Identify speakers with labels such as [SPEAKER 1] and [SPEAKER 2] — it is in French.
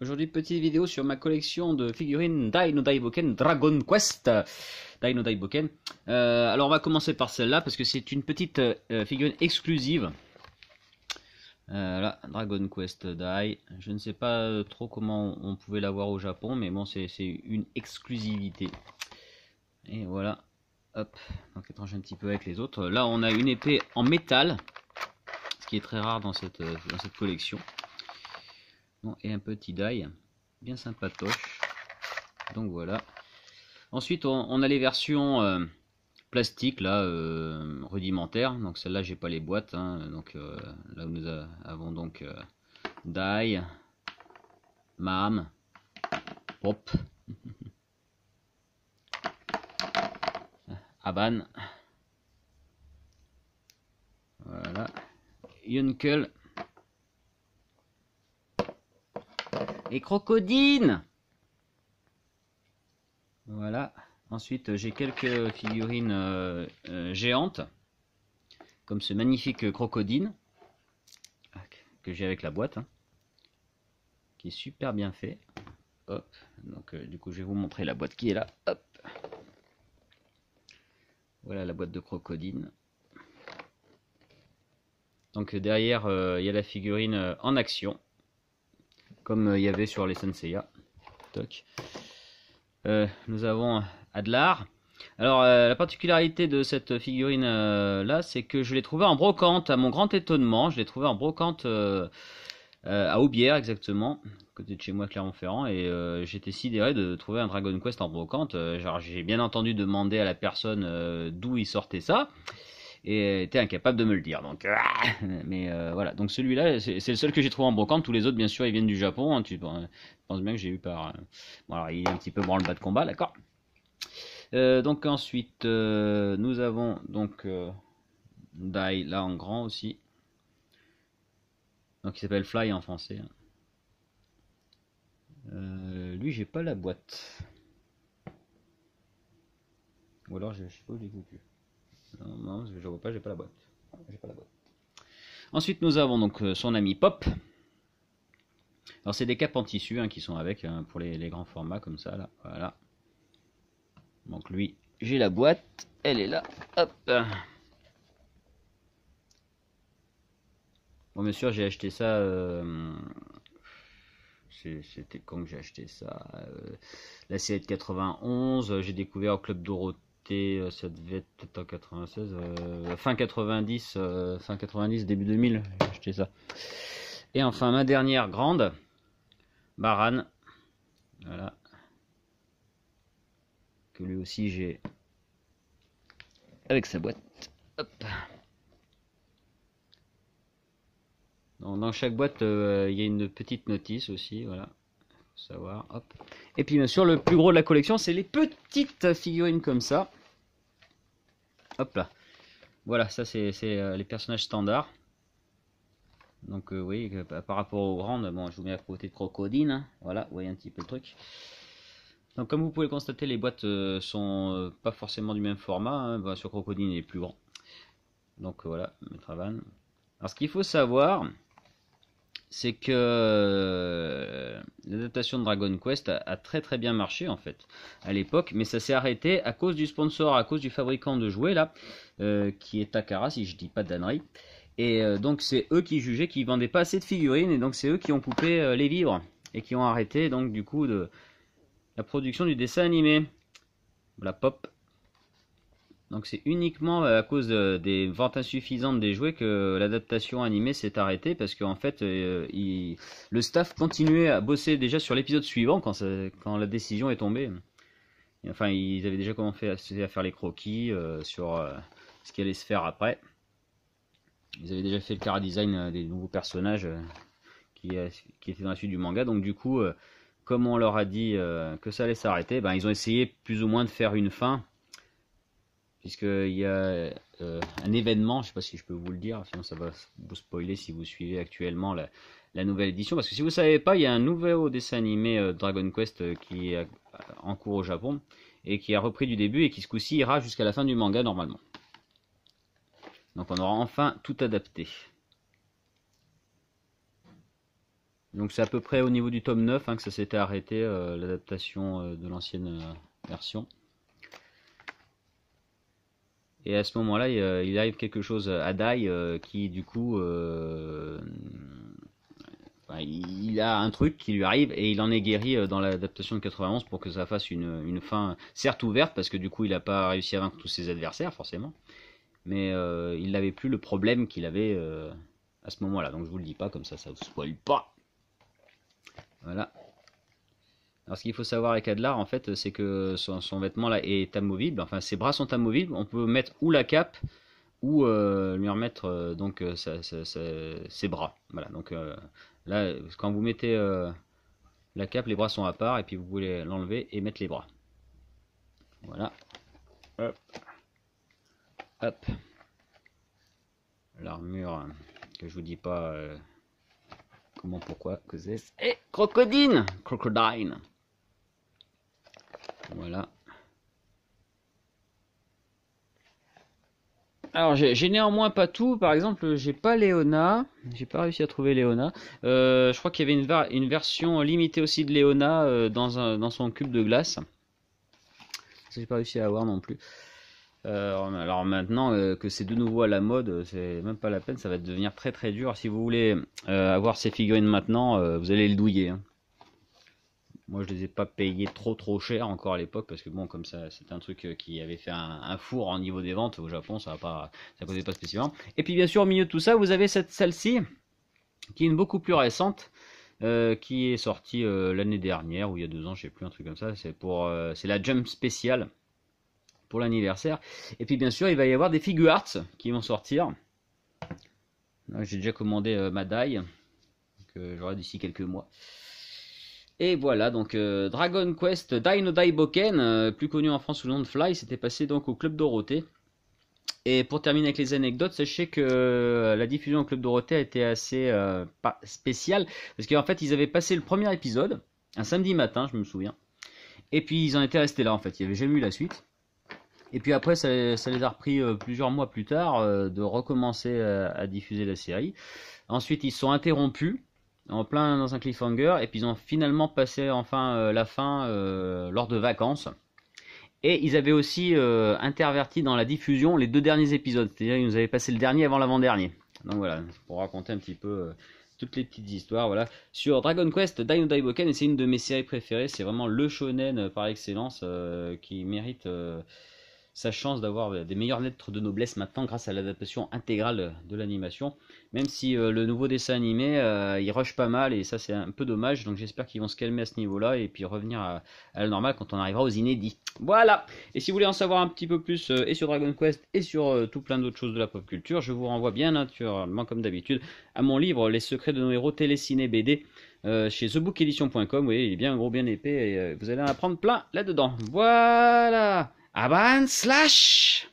[SPEAKER 1] Aujourd'hui, petite vidéo sur ma collection de figurines Dai no Daiboken Dragon Quest. Dai no Daiboken. Alors on va commencer par celle-là parce que c'est une petite figurine exclusive. Là, Dragon Quest Dai. Je ne sais pas trop comment on pouvait l'avoir au Japon, mais bon, c'est une exclusivité. Et voilà. Hop. Donc étrange un petit peu avec les autres. Là, on a une épée en métal, ce qui est très rare dans cette collection. Bon, et un petit die bien sympatoche. Donc voilà. Ensuite on a les versions plastiques là, rudimentaires. Donc celle-là j'ai pas les boîtes, hein. Donc là nous avons donc die, mam, pop, aban, voilà, Yunkel et Crocodine. Voilà. Ensuite, j'ai quelques figurines géantes, comme ce magnifique Crocodine que j'ai avec la boîte, hein, qui est super bien fait. Hop. Donc, du coup, je vais vous montrer la boîte qui est là. Hop. Voilà la boîte de Crocodine. Donc derrière, il y a la figurine en action, comme il y avait sur les Senseiya. Toc. Nous avons Adlar. Alors la particularité de cette figurine là, c'est que je l'ai trouvée en brocante, à mon grand étonnement. Je l'ai trouvée en brocante à Aubière exactement, à côté de chez moi, Clermont-Ferrand, et j'étais sidéré de trouver un Dragon Quest en brocante. Genre j'ai bien entendu demander à la personne d'où il sortait ça, et était incapable de me le dire. Donc, mais voilà. Donc celui-là, c'est le seul que j'ai trouvé en brocante. Tous les autres, bien sûr, ils viennent du Japon. Hein, tu penses bien que j'ai eu par. Bon, alors il est un petit peu branle-bas de combat, d'accord. Donc ensuite, nous avons donc Dai là en grand aussi. Donc il s'appelle Fly en français. Lui, j'ai pas la boîte. Ou alors, je sais pas où je l'ai foutu. Non, je vois pas, j'ai pas la boîte. J'ai pas la boîte. Ensuite, nous avons donc son ami Pop. Alors, c'est des capes en tissu hein, qui sont avec hein, pour les grands formats comme ça. Là. Voilà. Donc, lui, j'ai la boîte. Elle est là. Hop. Bon, bien sûr, j'ai acheté ça. C'était quand que j'ai acheté ça la C8 91. J'ai découvert au Club Dorothée. Ça devait être peut-être en 96. Fin 90. Fin 90, début 2000. J'ai acheté ça. Et enfin, ma dernière grande. Baran. Voilà. Que lui aussi j'ai avec sa boîte. Hop. Dans chaque boîte, il y a une petite notice aussi. Voilà. Faut savoir. Hop. Et puis bien sûr, le plus gros de la collection, c'est les petites figurines comme ça. Hop là. Voilà, ça c'est les personnages standards. Donc oui, par rapport aux grandes, bon, je vous mets à côté de Crocodine. Hein. Voilà, vous voyez un petit peu le truc. Donc comme vous pouvez le constater, les boîtes sont pas forcément du même format. Hein. Bah, sur Crocodine, il est plus grand. Donc voilà, Metravan. Alors ce qu'il faut savoir, c'est que l'adaptation de Dragon Quest a très bien marché en fait à l'époque, mais ça s'est arrêté à cause du sponsor, à cause du fabricant de jouets là, qui est Takara si je dis pas de dannerie. Et donc c'est eux qui jugeaient qu'ils vendaient pas assez de figurines, et donc c'est eux qui ont coupé les vivres et qui ont arrêté donc du coup de la production du dessin animé. La pop. Donc c'est uniquement à cause des ventes insuffisantes des jouets que l'adaptation animée s'est arrêtée, parce qu'en fait le staff continuait à bosser déjà sur l'épisode suivant quand la décision est tombée. Et enfin ils avaient déjà commencé à faire les croquis sur ce qui allait se faire après. Ils avaient déjà fait le chara design des nouveaux personnages qui étaient dans la suite du manga. Donc du coup, comme on leur a dit que ça allait s'arrêter, ben, ils ont essayé plus ou moins de faire une fin. Puisqu'il y a un événement, je ne sais pas si je peux vous le dire, sinon ça va vous spoiler si vous suivez actuellement la nouvelle édition. Parce que si vous ne savez pas, il y a un nouveau dessin animé Dragon Quest qui est en cours au Japon et qui a repris du début et qui ce coup-ci ira jusqu'à la fin du manga normalement. Donc on aura enfin tout adapté. Donc c'est à peu près au niveau du tome 9 hein, que ça s'était arrêté, l'adaptation de l'ancienne version. Et à ce moment-là, il arrive quelque chose à Dai qui du coup... enfin, il a un truc qui lui arrive et il en est guéri dans l'adaptation de 91 pour que ça fasse une fin certes ouverte parce que du coup il n'a pas réussi à vaincre tous ses adversaires forcément. Mais il n'avait plus le problème qu'il avait à ce moment-là. Donc je vous le dis pas, comme ça vous spoil pas. Voilà. Alors ce qu'il faut savoir avec Adlar, en fait, c'est que son vêtement là est amovible. Enfin, ses bras sont amovibles. On peut mettre ou la cape ou lui remettre ses bras. Voilà. Donc là, quand vous mettez la cape, les bras sont à part et puis vous pouvez l'enlever et mettre les bras. Voilà. Hop. Hop. L'armure que je vous dis pas comment, pourquoi, que c'est. Et crocodile. Voilà. Alors j'ai néanmoins pas tout. Par exemple, j'ai pas Léona. J'ai pas réussi à trouver Léona. Je crois qu'il y avait une version limitée aussi de Léona dans son cube de glace. Ça j'ai pas réussi à avoir non plus. Alors maintenant que c'est de nouveau à la mode, c'est même pas la peine, ça va devenir très très dur. Si vous voulez avoir ces figurines maintenant, vous allez le douiller. Hein. Moi je les ai pas payées trop cher encore à l'époque parce que bon comme ça c'était un truc qui avait fait un four au niveau des ventes au Japon, ça causait pas spécialement. Et puis bien sûr au milieu de tout ça vous avez celle-ci qui est une beaucoup plus récente. Qui est sortie l'année dernière ou il y a 2 ans, je sais plus, un truc comme ça. C'est la Jump spéciale pour l'anniversaire. Et puis bien sûr, il va y avoir des figure arts qui vont sortir. J'ai déjà commandé ma Dai, que j'aurai d'ici quelques mois. Et voilà, donc Dragon Quest Dai no Daiboken, plus connu en France sous le nom de Fly, c'était passé donc au Club Dorothée. Et pour terminer avec les anecdotes, sachez que la diffusion au Club Dorothée a été assez spéciale, parce qu'en fait ils avaient passé le premier épisode, un samedi matin, je me souviens. Et puis ils en étaient restés là en fait, il n'y avait jamais eu la suite. Et puis après, ça les a repris plusieurs mois plus tard de recommencer à diffuser la série. Ensuite, ils se sont interrompus en plein dans un cliffhanger et puis ils ont finalement passé enfin la fin lors de vacances. Et ils avaient aussi interverti dans la diffusion les 2 derniers épisodes. C'est-à-dire qu'ils nous avaient passé le dernier avant l'avant-dernier. Donc voilà, pour raconter un petit peu toutes les petites histoires. Voilà. Sur Dragon Quest Dai no Daiboken, et c'est une de mes séries préférées. C'est vraiment le shonen par excellence qui mérite... sa chance d'avoir des meilleures lettres de noblesse maintenant grâce à l'adaptation intégrale de l'animation. Même si le nouveau dessin animé, il rush pas mal et ça c'est un peu dommage. Donc j'espère qu'ils vont se calmer à ce niveau-là et puis revenir à la normale quand on arrivera aux inédits. Voilà. Et si vous voulez en savoir un petit peu plus et sur Dragon Quest et sur tout plein d'autres choses de la pop culture, je vous renvoie bien naturellement comme d'habitude à mon livre Les secrets de nos héros téléciné BD. Chez thebookedition.com, vous voyez, il est bien gros, bien épais et vous allez en apprendre plein là-dedans. Voilà. Aban slash